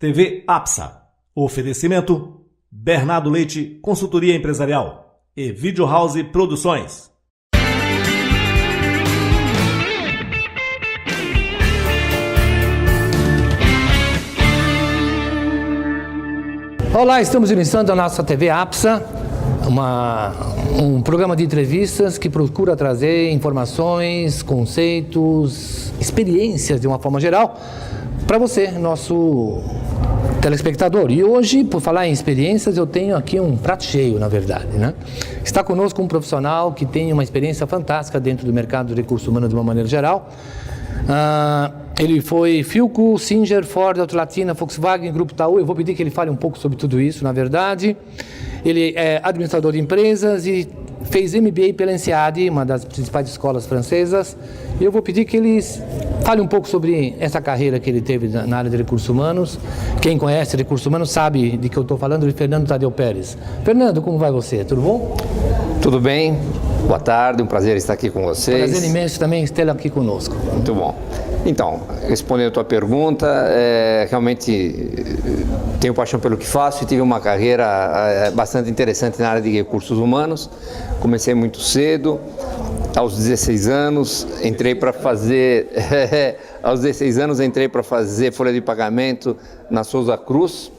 TV APSA. Oferecimento Bernardo Leite, Consultoria Empresarial e Video House Produções. Olá, estamos iniciando a nossa TV APSA, um programa de entrevistas que procura trazer informações, conceitos, experiências de uma forma geral para você, nosso telespectador. E hoje, por falar em experiências, eu tenho aqui um prato cheio, na verdade, né? Está conosco um profissional que tem uma experiência fantástica dentro do mercado de recursos humanos de uma maneira geral. Ele foi Philco, Singer, Ford, Autolatina, Volkswagen, Grupo Itaú. Eu vou pedir que ele fale um pouco sobre tudo isso, na verdade. Ele é administrador de empresas e fez MBA pela INSEAD, uma das principais escolas francesas. E eu vou pedir que ele fale um pouco sobre essa carreira que ele teve na área de recursos humanos. Quem conhece recursos humanos sabe de que eu estou falando, de Fernando Tadeu Pérez. Fernando, como vai você? Tudo bom? Tudo bem, boa tarde, um prazer estar aqui com vocês. Prazer imenso também ter aqui conosco. Muito bom. Então, respondendo a tua pergunta, realmente tenho paixão pelo que faço e tive uma carreira bastante interessante na área de recursos humanos. Comecei muito cedo, aos 16 anos, entrei para fazer folha de pagamento na Souza Cruz.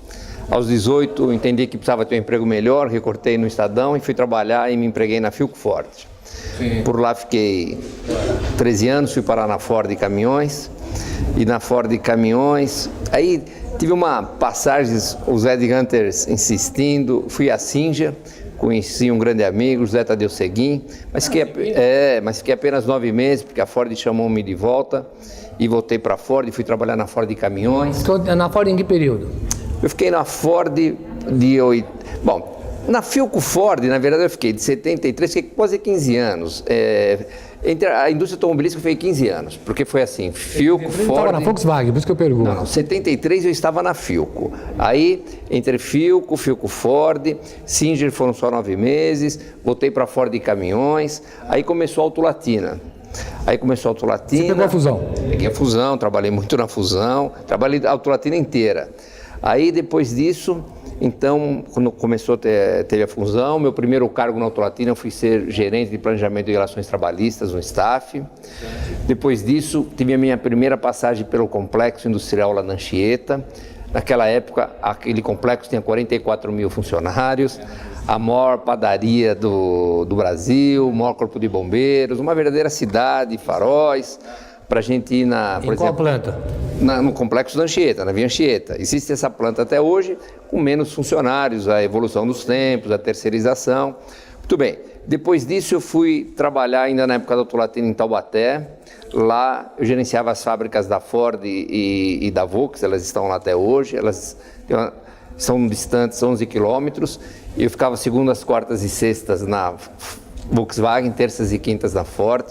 Aos 18, entendi que precisava ter um emprego melhor, recortei no Estadão e fui trabalhar e me empreguei na Philco Ford. Sim. Por lá fiquei 13 anos, fui parar na Ford Caminhões, e na Ford Caminhões, aí tive uma passagem, os headhunters insistindo, fui a Singer, conheci um grande amigo, José Tadeu Seguin, mas fiquei apenas 9 meses, porque a Ford chamou-me de volta, e voltei para a Ford, fui trabalhar na Ford Caminhões. Na Ford em que período? Eu fiquei na Ford na Philco Ford, na verdade, eu fiquei de 73, fiquei quase 15 anos. Entre a indústria automobilística, eu fiquei 15 anos, porque foi assim, Philco, Ford... Você estava na Volkswagen, por isso que eu pergunto. Não, 73 eu estava na Philco. Aí, entre Philco Ford, Singer foram só 9 meses, voltei para Ford Caminhões, aí começou a Autolatina. Você pegou a fusão? Peguei a fusão, trabalhei muito na fusão, trabalhei a Autolatina inteira. Aí, depois disso, então, quando teve a fusão, meu primeiro cargo na Autolatina, eu fui ser gerente de planejamento de relações trabalhistas no staff. Depois disso, tive a minha primeira passagem pelo Complexo Industrial La Anchieta. Naquela época, aquele complexo tinha 44 mil funcionários, a maior padaria do Brasil, o maior corpo de bombeiros, uma verdadeira cidade, faróis, para a gente ir qual planta? No Complexo da Anchieta, na Via Anchieta. Existe essa planta até hoje, com menos funcionários, a evolução dos tempos, a terceirização. Muito bem, depois disso eu fui trabalhar ainda na época da Autolatina em Taubaté. Lá eu gerenciava as fábricas da Ford e da Volks, elas estão lá até hoje, elas são distantes 11 quilômetros. Eu ficava segundas, quartas e sextas na Volkswagen, terças e quintas na Ford.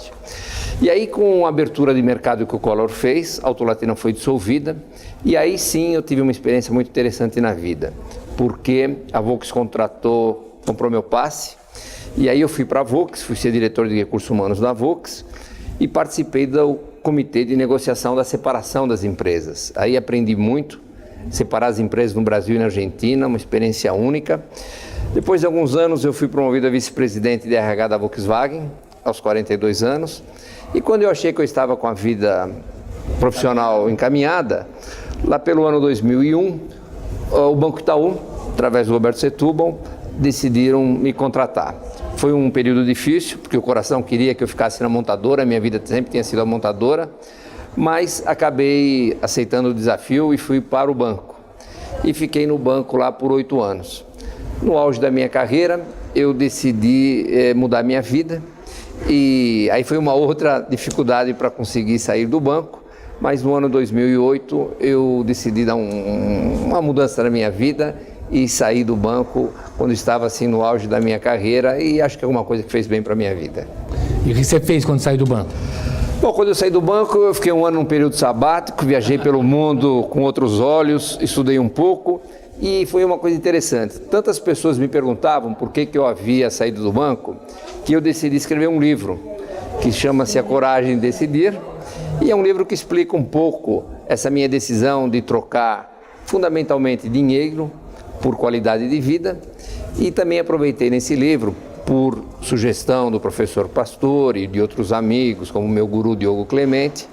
E aí, com a abertura de mercado que o Collor fez, a Autolatina foi dissolvida, e aí sim eu tive uma experiência muito interessante na vida, porque a Volks comprou meu passe, e aí eu fui para a Volks, fui ser diretor de recursos humanos da Volks, e participei do comitê de negociação da separação das empresas. Aí aprendi muito, separar as empresas no Brasil e na Argentina, uma experiência única. Depois de alguns anos eu fui promovido a vice-presidente de RH da Volkswagen, aos 42 anos, e quando eu achei que eu estava com a vida profissional encaminhada, lá pelo ano 2001, o Banco Itaú, através do Roberto Setúbal, decidiram me contratar. Foi um período difícil, porque o coração queria que eu ficasse na montadora, minha vida sempre tinha sido a montadora, mas acabei aceitando o desafio e fui para o banco. E fiquei no banco lá por 8 anos. No auge da minha carreira, eu decidi mudar minha vida, e aí foi uma outra dificuldade para conseguir sair do banco, mas no ano 2008 eu decidi dar uma mudança na minha vida e sair do banco quando estava assim no auge da minha carreira, e acho que é alguma coisa que fez bem para a minha vida. E o que você fez quando saiu do banco? Bom, quando eu saí do banco, eu fiquei um ano num período sabático, viajei pelo mundo com outros olhos, estudei um pouco, e foi uma coisa interessante. Tantas pessoas me perguntavam por que eu havia saído do banco, que eu decidi escrever um livro, que chama-se A Coragem de Decidir, e é um livro que explica um pouco essa minha decisão de trocar fundamentalmente dinheiro, por qualidade de vida, e também aproveitei nesse livro, por sugestão do professor Pastor e de outros amigos, como o meu guru Diogo Clemente,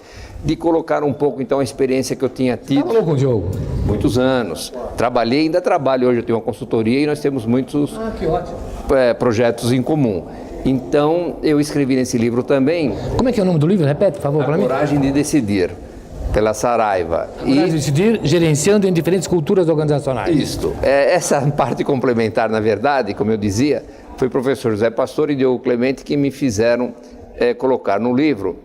de colocar um pouco então a experiência que eu tinha tido. Trabalhou com o Diogo? Muitos anos. Trabalhei, ainda trabalho hoje, eu tenho uma consultoria e nós temos muitos que ótimo. Projetos em comum. Então, eu escrevi nesse livro também... Como é que é o nome do livro? Repete, por favor, para mim. Coragem de Decidir, pela Saraiva. Coragem de Decidir, gerenciando em diferentes culturas organizacionais. Isto. Essa parte complementar, na verdade, como eu dizia, foi o professor José Pastor e Diogo Clemente que me fizeram colocar no livro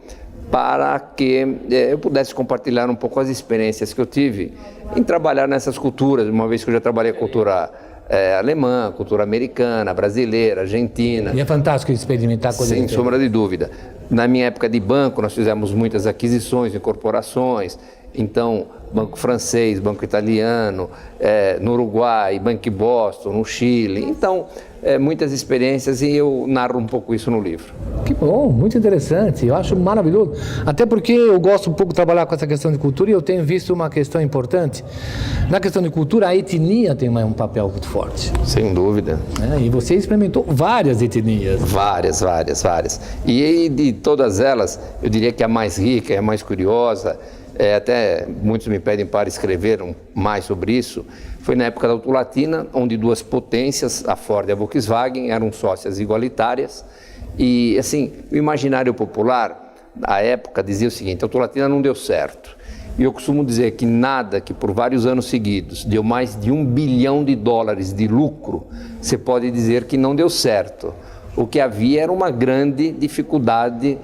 para que eu pudesse compartilhar um pouco as experiências que eu tive em trabalhar nessas culturas, uma vez que eu já trabalhei a cultura alemã, cultura americana, brasileira, argentina. E é fantástico experimentar coisas. Sem sombra de dúvida. Na minha época de banco, nós fizemos muitas aquisições, incorporações, então, banco francês, banco italiano, no Uruguai, Banco Boston, no Chile, então, muitas experiências e eu narro um pouco isso no livro. Que bom, muito interessante, eu acho maravilhoso, até porque eu gosto um pouco de trabalhar com essa questão de cultura e eu tenho visto uma questão importante, na questão de cultura a etnia tem um papel muito forte. Sem dúvida. E você experimentou várias etnias. Várias. E de todas elas, eu diria que a mais rica, a mais curiosa, até muitos me pedem para escrever mais sobre isso, foi na época da Autolatina, onde duas potências, a Ford e a Volkswagen, eram sócias igualitárias. E, assim, o imaginário popular, à época, dizia o seguinte: a Autolatina não deu certo. E eu costumo dizer que nada que por vários anos seguidos deu mais de $1 bilhão de lucro, você pode dizer que não deu certo. O que havia era uma grande dificuldade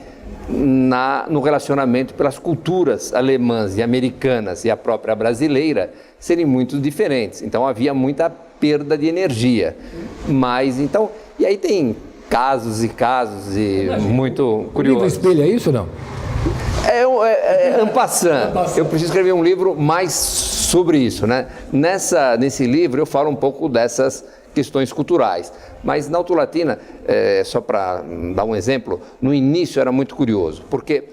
no relacionamento pelas culturas alemãs e americanas e a própria brasileira serem muito diferentes. Então havia muita perda de energia. Mas então, e aí tem casos e muito curiosos. O livro espelha isso ou não? En passant. Eu preciso escrever um livro mais sobre isso, né? Nesse livro eu falo um pouco dessas questões culturais. Mas na Autolatina, só para dar um exemplo, no início era muito curioso, porque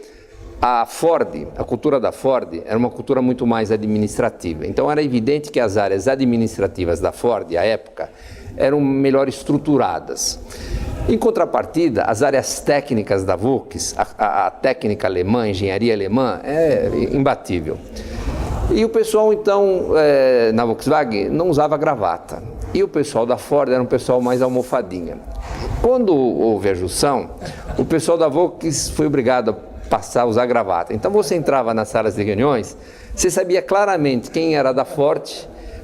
a Ford, a cultura da Ford, era uma cultura muito mais administrativa. Então era evidente que as áreas administrativas da Ford, à época, eram melhor estruturadas. Em contrapartida, as áreas técnicas da Volks, a técnica alemã, a engenharia alemã, é imbatível. E o pessoal, então, na Volkswagen, não usava gravata. E o pessoal da Ford era um pessoal mais almofadinha. Quando houve a junção, o pessoal da Volks foi obrigado a passar a usar gravata. Então você entrava nas salas de reuniões, você sabia claramente quem era da Ford,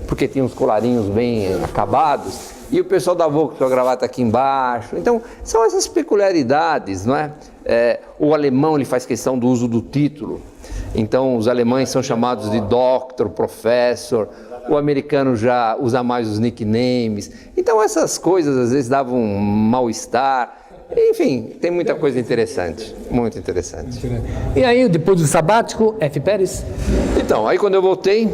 porque tinha uns colarinhos bem acabados, e o pessoal da Volks com a gravata aqui embaixo. Então são essas peculiaridades, não é? O alemão ele faz questão do uso do título. Então os alemães são chamados de doctor, professor. O americano já usa mais os nicknames. Então essas coisas às vezes davam um mal-estar. Enfim, tem muita coisa interessante, muito interessante. E aí, depois do sabático, F. Pérez? Então, aí quando eu voltei,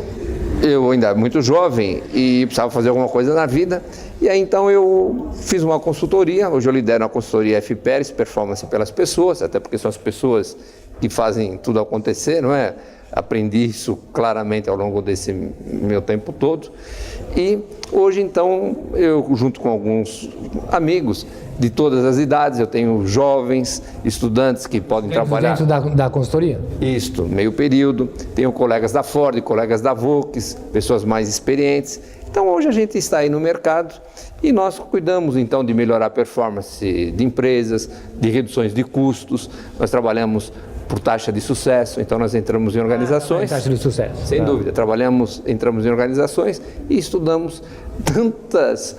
eu ainda muito jovem e precisava fazer alguma coisa na vida. E aí então eu fiz uma consultoria, hoje eu lidero a consultoria F. Pérez, Performance pelas Pessoas, até porque são as pessoas que fazem tudo acontecer, não é? Aprendi isso claramente ao longo desse meu tempo todo. E hoje, então, eu junto com alguns amigos de todas as idades, eu tenho jovens, estudantes que podem trabalhar... Dentro da consultoria? Isto, meio período. Tenho colegas da Ford, colegas da Volks, pessoas mais experientes. Então, hoje a gente está aí no mercado e nós cuidamos, então, de melhorar a performance de empresas, de reduções de custos. Nós trabalhamos por taxa de sucesso, então nós entramos em organizações. Taxa de sucesso. Sem dúvida, entramos em organizações e estudamos tantos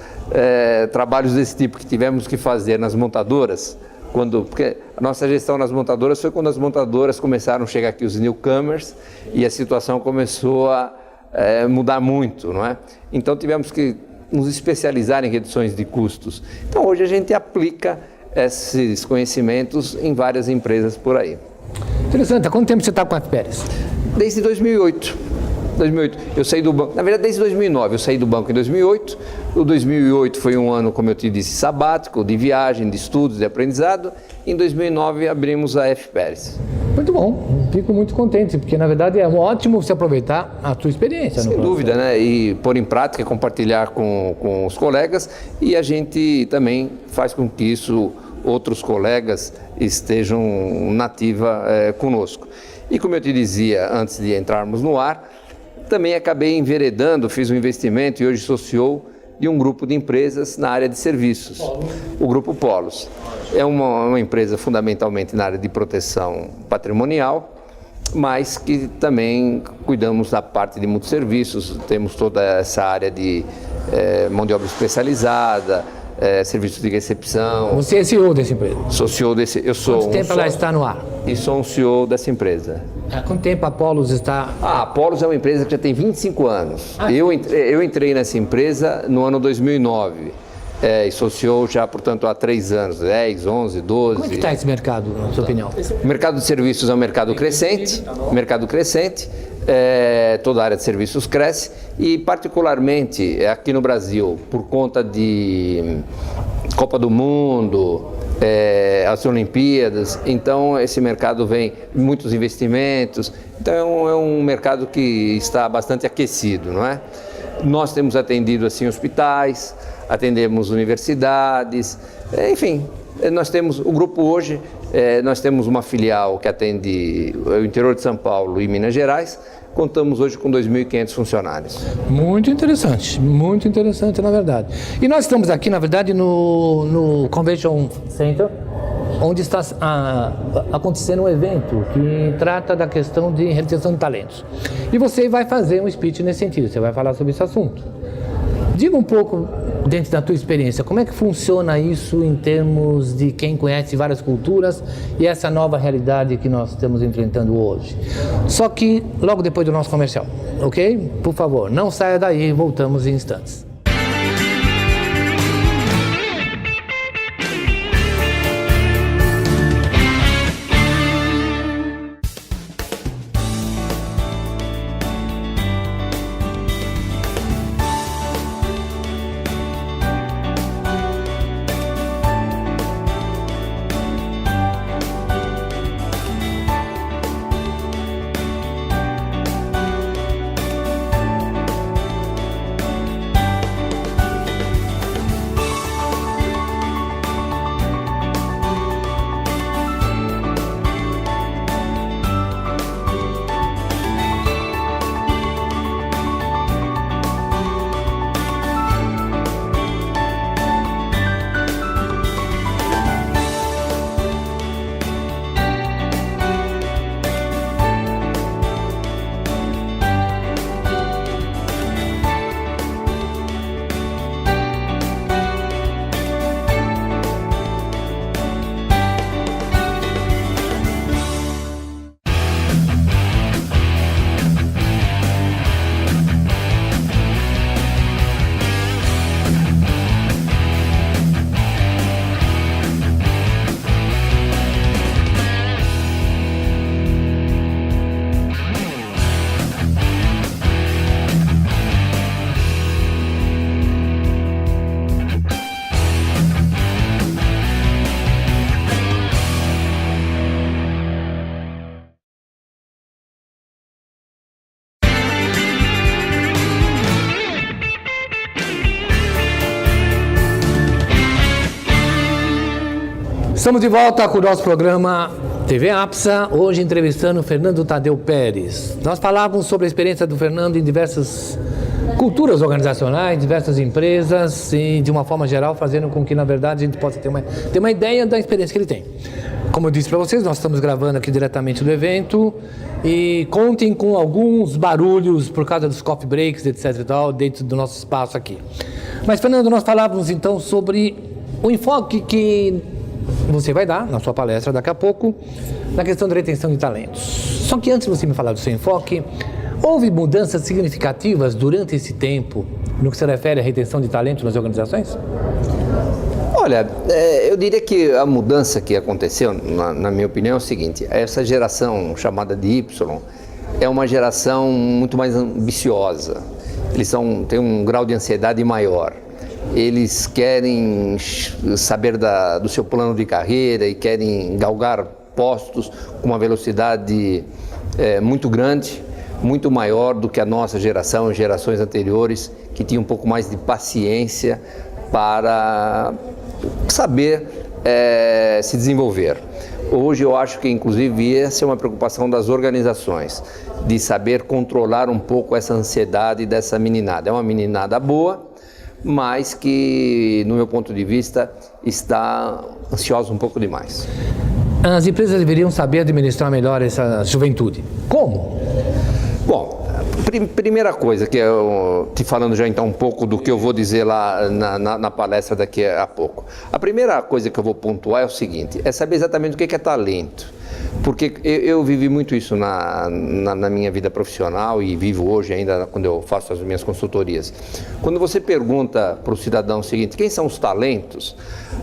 trabalhos desse tipo que tivemos que fazer nas montadoras, porque a nossa gestão nas montadoras foi quando as montadoras começaram a chegar aqui os newcomers e a situação começou a mudar muito, não é? Então tivemos que nos especializar em reduções de custos. Então hoje a gente aplica esses conhecimentos em várias empresas por aí. Interessante. Há quanto tempo você está com a F. Pérez? Desde 2008. 2008. Eu saí do banco, na verdade desde 2009, eu saí do banco em 2008. O 2008 foi um ano, como eu te disse, sabático, de viagem, de estudos, de aprendizado. Em 2009 abrimos a F. Pérez. Muito bom, fico muito contente, porque na verdade é ótimo você aproveitar a sua experiência. Sem dúvida, né? E pôr em prática, compartilhar com os colegas, e a gente também faz com que isso, outros colegas estejam na ativa conosco. E como eu te dizia antes de entrarmos no ar, também acabei enveredando, fiz um investimento e hoje sou CEO de um grupo de empresas na área de serviços, o Grupo Polos. É uma empresa fundamentalmente na área de proteção patrimonial, mas que também cuidamos da parte de muitos serviços, temos toda essa área de mão de obra especializada, serviços de recepção. Você é CEO dessa empresa? Sou CEO desse. Eu sou. Quanto tempo ela está no ar? E sou um CEO dessa empresa. Há quanto tempo a Polos está? A Polos é uma empresa que já tem 25 anos. Eu entrei nessa empresa no ano 2009. E sou CEO já, portanto, há 3 anos, 10, 11, 12. Como é que está esse mercado, na sua opinião? O mercado de serviços é um mercado crescente, toda a área de serviços cresce e particularmente aqui no Brasil, por conta de Copa do Mundo, as Olimpíadas, então esse mercado vem muitos investimentos, então é um mercado que está bastante aquecido, não é? Nós temos atendido assim hospitais, atendemos universidades, enfim, nós temos o grupo hoje, nós temos uma filial que atende o interior de São Paulo e Minas Gerais, contamos hoje com 2.500 funcionários. Muito interessante na verdade. E nós estamos aqui, na verdade, no Convention Center, onde está acontecendo um evento que trata da questão de retenção de talentos. E você vai fazer um speech nesse sentido, você vai falar sobre esse assunto. Diga um pouco, dentro da tua experiência, como é que funciona isso em termos de quem conhece várias culturas e essa nova realidade que nós estamos enfrentando hoje. Só que logo depois do nosso comercial, ok? Por favor, não saia daí, voltamos em instantes. Estamos de volta com o nosso programa TV APSA, hoje entrevistando Fernando Tadeu Pérez. Nós falávamos sobre a experiência do Fernando em diversas culturas organizacionais, diversas empresas e, de uma forma geral, fazendo com que, na verdade, a gente possa ter uma ideia da experiência que ele tem. Como eu disse para vocês, nós estamos gravando aqui diretamente do evento e contem com alguns barulhos por causa dos coffee breaks, etc. e tal, dentro do nosso espaço aqui. Mas, Fernando, nós falávamos então sobre o enfoque que você vai dar na sua palestra daqui a pouco na questão da retenção de talentos. Só que antes de você me falar do seu enfoque, houve mudanças significativas durante esse tempo no que se refere à retenção de talentos nas organizações? Olha, eu diria que a mudança que aconteceu, na minha opinião, é o seguinte: essa geração chamada de Y, é uma geração muito mais ambiciosa. Eles têm um grau de ansiedade maior. Eles querem saber do seu plano de carreira e querem galgar postos com uma velocidade muito grande, muito maior do que a nossa geração e gerações anteriores, que tinham um pouco mais de paciência para saber se desenvolver. Hoje eu acho que, inclusive, essa é uma preocupação das organizações, de saber controlar um pouco essa ansiedade dessa meninada. É uma meninada boa, mas que, no meu ponto de vista, está ansiosa um pouco demais. As empresas deveriam saber administrar melhor essa juventude. Como? Bom, primeira coisa, que eu te falando já então um pouco do que eu vou dizer lá na palestra daqui a pouco. A primeira coisa que eu vou pontuar é o seguinte, é saber exatamente o que é talento. Porque eu vivi muito isso na minha vida profissional e vivo hoje ainda quando eu faço as minhas consultorias. Quando você pergunta para o cidadão o seguinte, quem são os talentos?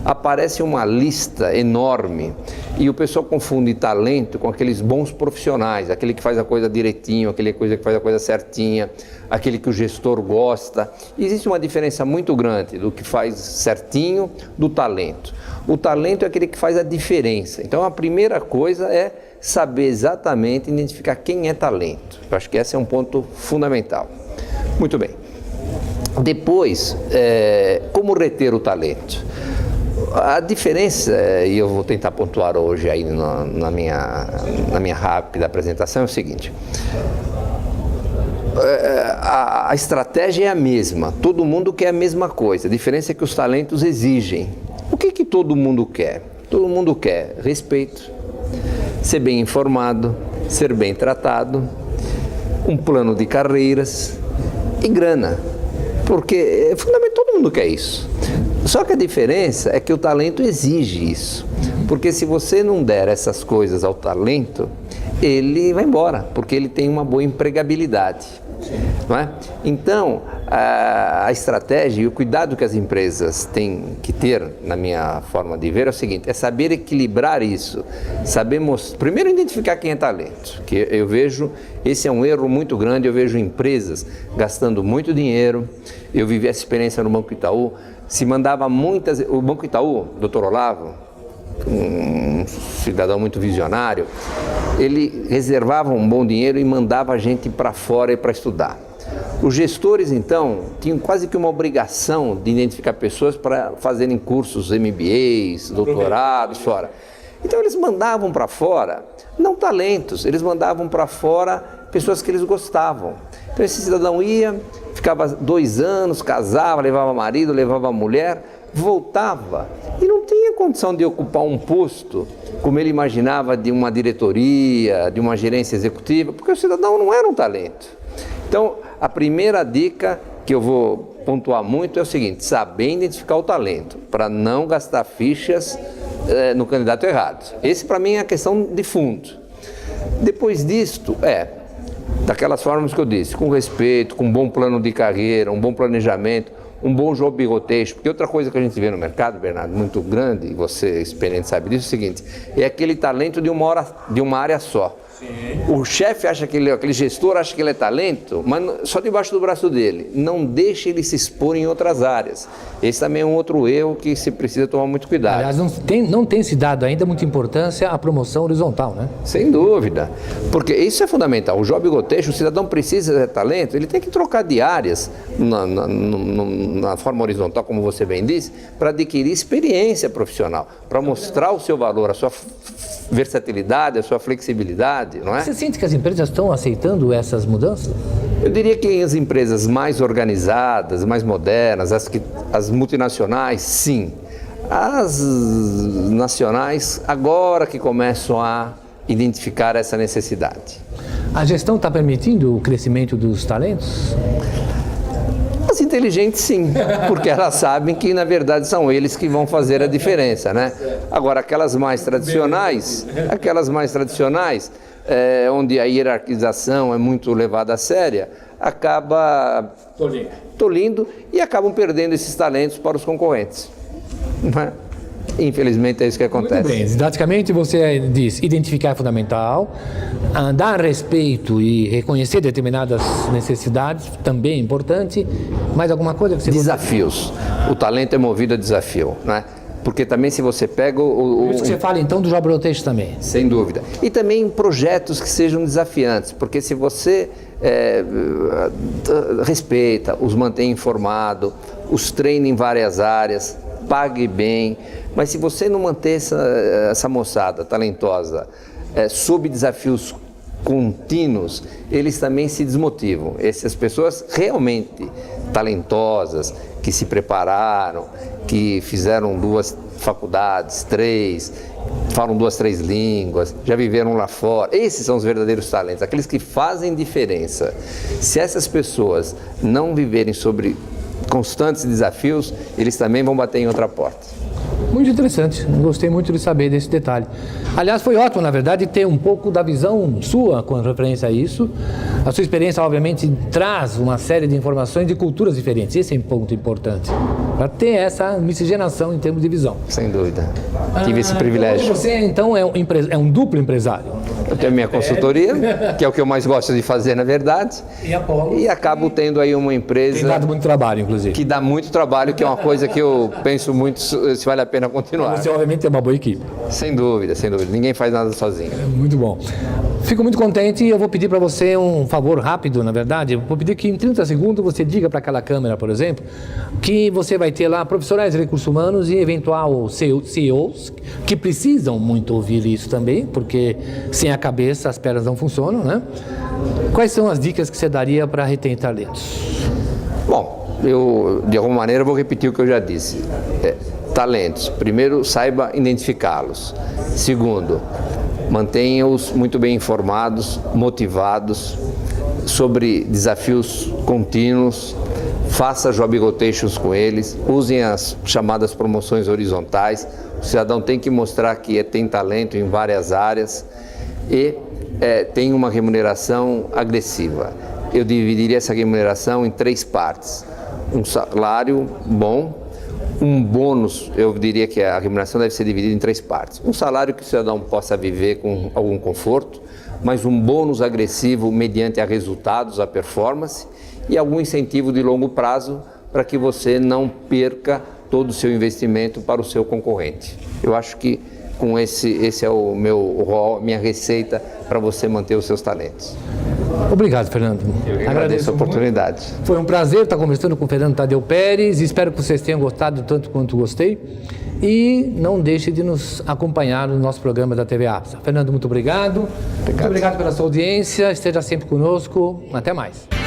Aparece uma lista enorme e o pessoal confunde talento com aqueles bons profissionais, aquele que faz a coisa direitinho, aquele que faz a coisa certinha, aquele que o gestor gosta. E existe uma diferença muito grande do que faz certinho do talento. O talento é aquele que faz a diferença. Então a primeira coisa é saber exatamente identificar quem é talento. Eu acho que esse é um ponto fundamental. Muito bem. Depois, como reter o talento? A diferença, e eu vou tentar pontuar hoje aí na minha rápida apresentação, é o seguinte. A estratégia é a mesma, todo mundo quer a mesma coisa, a diferença é que os talentos exigem. O que todo mundo quer? Todo mundo quer respeito, ser bem informado, ser bem tratado, um plano de carreiras e grana, porque fundamentalmente todo mundo quer isso. Só que a diferença é que o talento exige isso, porque se você não der essas coisas ao talento, ele vai embora, porque ele tem uma boa empregabilidade, não é? Então, a estratégia e o cuidado que as empresas têm que ter, na minha forma de ver, é o seguinte, é saber equilibrar isso, saber primeiro identificar quem é talento, que eu vejo, esse é um erro muito grande, eu vejo empresas gastando muito dinheiro, eu vivi essa experiência no Banco Itaú, se mandava o Banco Itaú, Dr. Olavo, um cidadão muito visionário, ele reservava um bom dinheiro e mandava a gente para fora para estudar. Os gestores, então, tinham quase que uma obrigação de identificar pessoas para fazerem cursos, MBAs, doutorados, fora. Então, eles mandavam para fora, não talentos, eles mandavam para fora pessoas que eles gostavam. Então, esse cidadão ia, ficava 2 anos, casava, levava marido, levava mulher, voltava e não tinha condição de ocupar um posto como ele imaginava de uma diretoria, de uma gerência executiva, porque o cidadão não era um talento. Então, a primeira dica que eu vou pontuar muito é o seguinte, saber identificar o talento, para não gastar fichas no candidato errado. Esse, para mim, é a questão de fundo. Depois disto, daquelas formas que eu disse, com respeito, com um bom plano de carreira, um bom planejamento, um bom job rotation, porque outra coisa que a gente vê no mercado, Bernardo, muito grande, e você experiente sabe disso, é o seguinte, é aquele talento de uma área só. Sim. O chefe acha que aquele gestor acha que ele é talento, mas só debaixo do braço dele. Não deixe ele se expor em outras áreas. Esse também é um outro erro que se precisa tomar muito cuidado. Aliás, não tem se dado ainda muita importância à promoção horizontal, né? Sem dúvida, porque isso é fundamental. O job rotation, o cidadão precisa de talento, ele tem que trocar de áreas na forma horizontal, como você bem disse, para adquirir experiência profissional, para mostrar o seu valor, a sua versatilidade, a sua flexibilidade, não é? Você sente que as empresas estão aceitando essas mudanças? Eu diria que as empresas mais organizadas, mais modernas, as multinacionais, sim. As nacionais, agora que começam a identificar essa necessidade. A gestão está permitindo o crescimento dos talentos? As inteligentes, sim, porque elas sabem que, na verdade, são eles que vão fazer a diferença, né? Agora, aquelas mais tradicionais, onde a hierarquização é muito levada a séria, acaba tolindo e acabam perdendo esses talentos para os concorrentes. Não é? Infelizmente é isso que acontece. Muito bem, didaticamente você diz identificar é fundamental, dar respeito e reconhecer determinadas necessidades também é importante. Mais alguma coisa que você... Desafios. O talento é movido a desafio, né? Porque também se você pega Por isso que você fala então do job rotation também. Sem dúvida. E também projetos que sejam desafiantes, porque se você respeita, os mantém informados, os treina em várias áreas, pague bem, mas se você não manter essa moçada talentosa sob desafios contínuos, eles também se desmotivam. Essas pessoas realmente talentosas, que se prepararam, que fizeram 2 faculdades, 3, falam 2, 3 línguas, já viveram lá fora. Esses são os verdadeiros talentos, aqueles que fazem diferença. Se essas pessoas não viverem sobre constantes desafios, eles também vão bater em outra porta. Muito interessante, gostei muito de saber desse detalhe. Aliás, foi ótimo, na verdade, ter um pouco da visão sua com referência a isso. A sua experiência, obviamente, traz uma série de informações de culturas diferentes. Esse é um ponto importante, para ter essa miscigenação em termos de visão. Sem dúvida. Tive esse privilégio. Você, então, é um duplo empresário. Eu tenho a minha consultoria, que é o que eu mais gosto de fazer, na verdade. E acabo tendo aí uma empresa... Tem dado muito trabalho, inclusive. Que dá muito trabalho, que é uma coisa que eu penso muito se vale a pena continuar. Você, obviamente, tem uma boa equipe. Sem dúvida, sem dúvida. Ninguém faz nada sozinho. Muito bom. Fico muito contente e eu vou pedir para você um favor rápido, na verdade. Eu vou pedir que em 30 segundos você diga para aquela câmera, por exemplo, que você vai ter lá profissionais de recursos humanos e eventual CEOs que precisam muito ouvir isso também, porque sem a cabeça as pernas não funcionam, né? Quais são as dicas que você daria para reter talentos? Bom, eu de alguma maneira vou repetir o que eu já disse. Talentos. Primeiro, saiba identificá-los. Segundo, mantenha-os muito bem informados, motivados sobre desafios contínuos, faça job rotations com eles, usem as chamadas promoções horizontais. O cidadão tem que mostrar que tem talento em várias áreas e tem uma remuneração agressiva. Eu dividiria essa remuneração em 3 partes. Um salário bom, um bônus, eu diria que a remuneração deve ser dividida em 3 partes. Um salário que o cidadão possa viver com algum conforto, mas um bônus agressivo mediante a resultados, a performance, e algum incentivo de longo prazo para que você não perca todo o seu investimento para o seu concorrente. Eu acho que com esse é o meu rol, minha receita para você manter os seus talentos. Obrigado, Fernando. Eu agradeço a oportunidade. Muito. Foi um prazer estar conversando com o Fernando Tadeu Pérez. Espero que vocês tenham gostado tanto quanto gostei. E não deixe de nos acompanhar no nosso programa da TV APSA. Fernando, muito obrigado. Muito obrigado pela sua audiência. Esteja sempre conosco. Até mais.